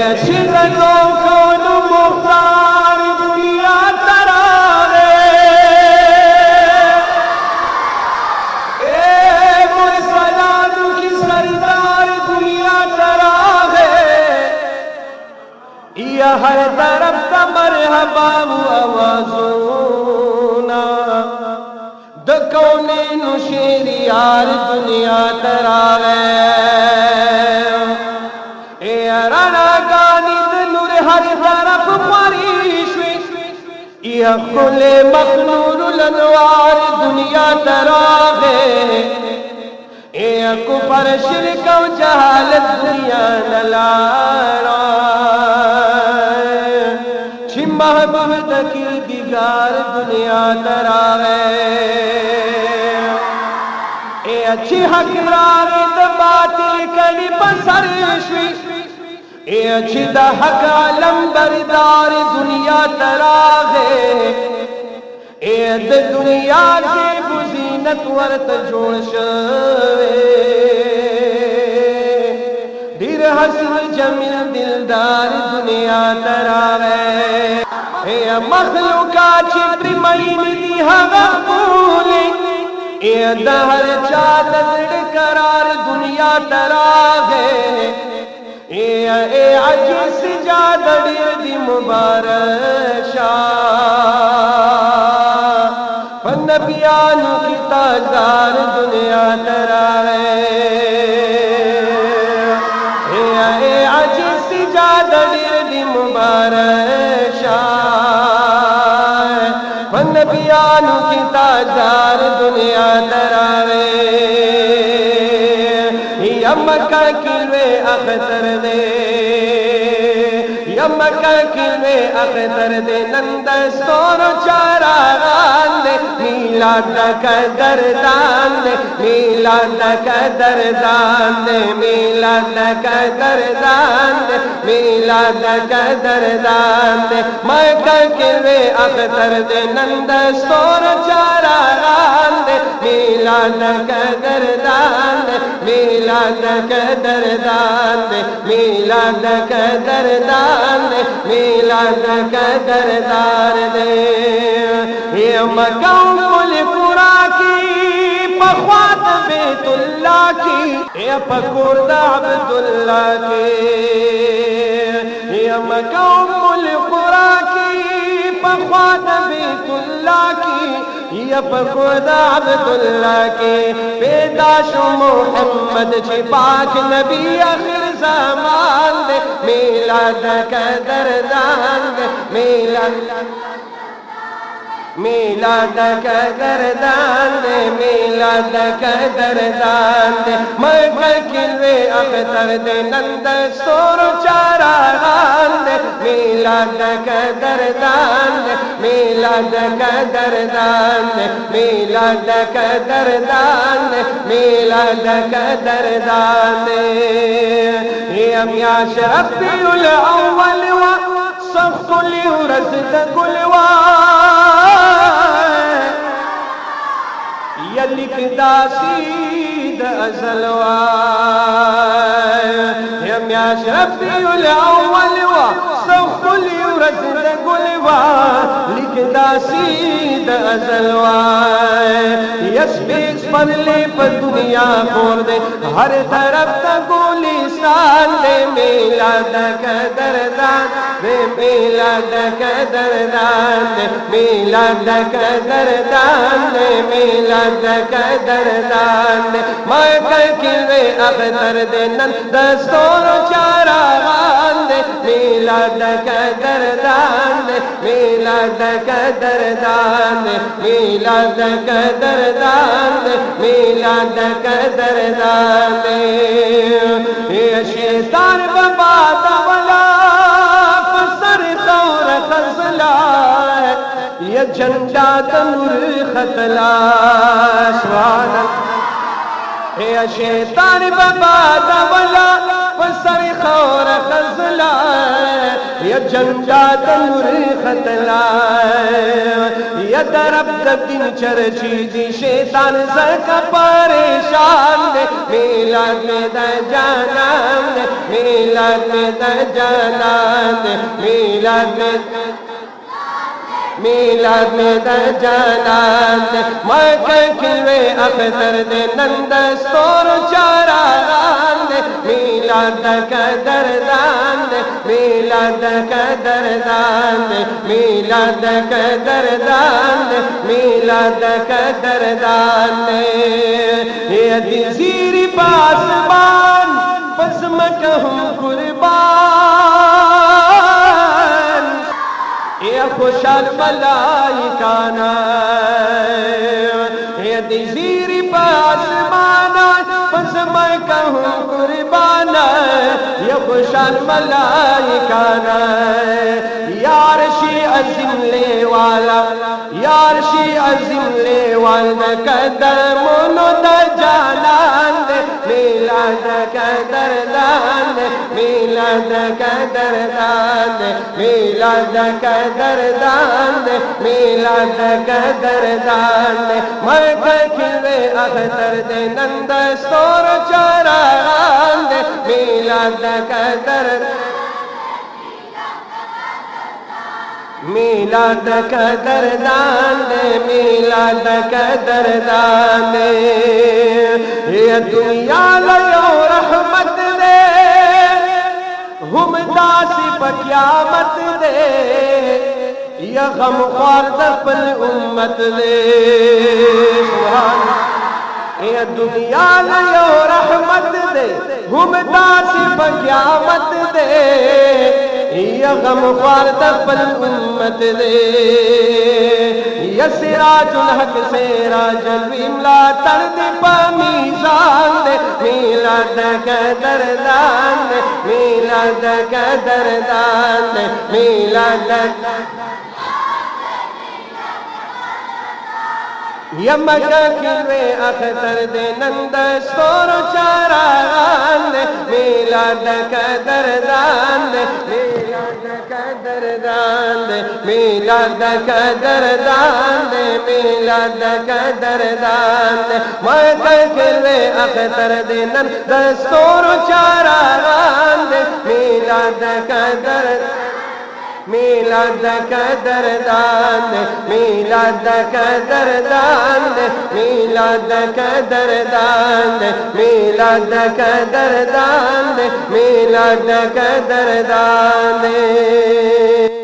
چلو کون مختار دنیا تراغے اے مرسلات کی سردار دنیا تراغے یا ہر طرف تا مرحبا آوازونا دکونین شیریار دنیا تراغے ہر طرف پریشوی یا کل مخنور الانوار دنیا تراغے یا کفر شرک و جہالت دنیا نلارا چھ محبوب دکر دیگار دنیا تراغے اچھی حقرار باطل کلی بسر شوی اے اچھی دا حق علم بردار دنیا تراغے اے دا دنیا سے بزینت ورت جوڑ شوے دیر حسن جمیل دلدار دنیا تراغے اے مخلوقا چپری مین دی حقولی اے دا ہر چادر قرار دنیا تراغے اے عجیس جادڑی دی مبارک شاہ فنبیانو کی تاجدار دنیا تراغے اے عجیس جادڑی دی مبارک شاہ فنبیانو کی تاجدار دنیا تراغے یا مکہ کلوے اختر دے یا مکہ کلوے اختر دے نندستور چاراغان دے میلاد کا دردان دے میلاد کا دردان دے میلاد کا دردان دے میلاد کا دردان دے مکہ کلوے اختر دے نندستور چاراغان دے میلاد کا دردان دے میلاد کا دردان دے میلاد کا دردان دے میلاد کا دردان دے یہ مقام القرآ کی پخوات بیت اللہ کی یہ پکورد عبداللہ کی یہ مقام القرآ کی پخوات بیت اللہ کی یا پکورد عبداللہ کے پیداش محمد چھ پاک نبی آخر زمان دے میلاد کا دردان دے میلاد کا دردان دے میلاد کا دردان دے مکہ کلوے اختر دے نندستور چاراغان دے میلاد کا دردان دے میلاد کا دردان دے میلاد کا دردان دے میلاد کا دردان دے یہ میاش ربی الاول و سخت لیورزد گلوان یا لکھدا سید ازلوان یا میاش ربی الاول و سخت لیورزد گلوان لکھدا سید ازلوان یسبیس پر لے پر دنیا خور دے ہر طرف تا گولستان دے میلاد کا دردان دے میلاد کا دردان دے میلاد کا دردان دے میلاد کا دردان دے مکہ کلوے اختر دے نندستور چاراغان دے میلاد کا دردان دے میلاد کا دردان دے میلاد کا دردان دے میلاد کا دردان دے یہ شیطان بباد ولا فسر خور خزلا یہ جنجات نور خطلا شوانا یہ شیطان بباد ولا فسر خور خزلا یہ جنجا تنور خطلا یا درب دن چرچی دی شیطان زکا پریشان دے میلاد میں دا جانان دے میلاد میں دا جانان دے میلاد میں میلاد میں دا جانان دے مکہ کلوے اختر دے نندستور چاران دے میلاد کا دردان دے میلاد کا دردان دے میلاد کا دردان دے میلاد کا دردان دے یہ زیر پاسبان پس مکہ ہوں قربان یا خوشال ملائکانا یا زیر پاسبانا پس مکہ ہوں قربانا یا خوشال ملائکانا یا عرشی عظیم لے والا یا عرشی عظیم لے والا قدمونو دا جانان دے میلاد کا دردان دے میلاد کا دردان دے میلاد کا دردان دے میلاد کا دردان دے مکہ کلوے اختر دے نندستور چاران دے میلاد کا دردان میلاد کا دردان دے میلاد کا دردان دے یہ دنیا لیو رحمت دے ہم داسی بقیامت دے یا غم خوار دفل امت دے سبحان یہ دنیا لیو رحمت دے ہم داسی بقیامت دے یا غم خوار دفل امت دے یا سراج الحق سراج الویملا ترد پا میزان دے میلاد کا دردان دے میلاد کا دردان دے میلاد یا مکہ کلوے اختر دے نندستور چاران دے میلاد کا دردان دے میلاد کا دردان دے میلاد کا دردان دے میلاد کا دردان دے مکہ کلوے اختر دے نندستور چاران دے میلاد کا دردان میلاد کا دردان دے میلاد کا دردان دے میلاد کا دردان دے میلاد کا دردان دے میلاد کا دردان دے